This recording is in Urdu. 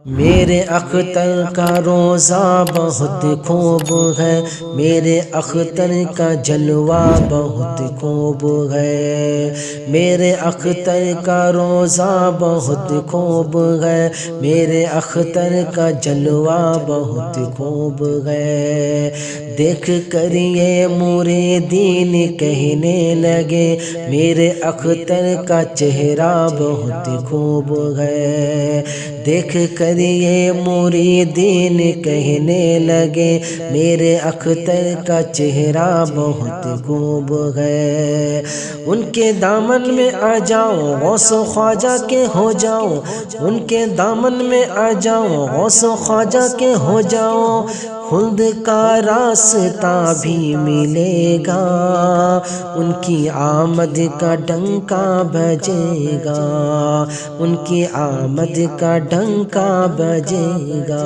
میرے اختر کا روزہ بہت خوب ہے، میرے اختر کا جلوہ بہت خوب ہے، میرے اختر کا روزہ بہت خوب ہے، میرے اختر کا جلوہ بہت خوب ہے۔ دیکھ کر یہ مریدین کہنے لگے میرے اختر کا چہرہ بہت خوب ہے۔ دیکھ کر یہ مریدین کہنے لگے میرے اختر کا چہرہ بہت خوب ہے۔ ان کے دامن میں آ جاؤ غوث و خواجہ کے ہو جاؤ، ان کے دامن میں آ جاؤ غوث و خواجہ کے ہو جاؤ، خلد کا راستہ بھی ملے گا، ان کی آمد کا ڈنکا بجے گا، ان کی آمد کا ڈنکا بجے گا۔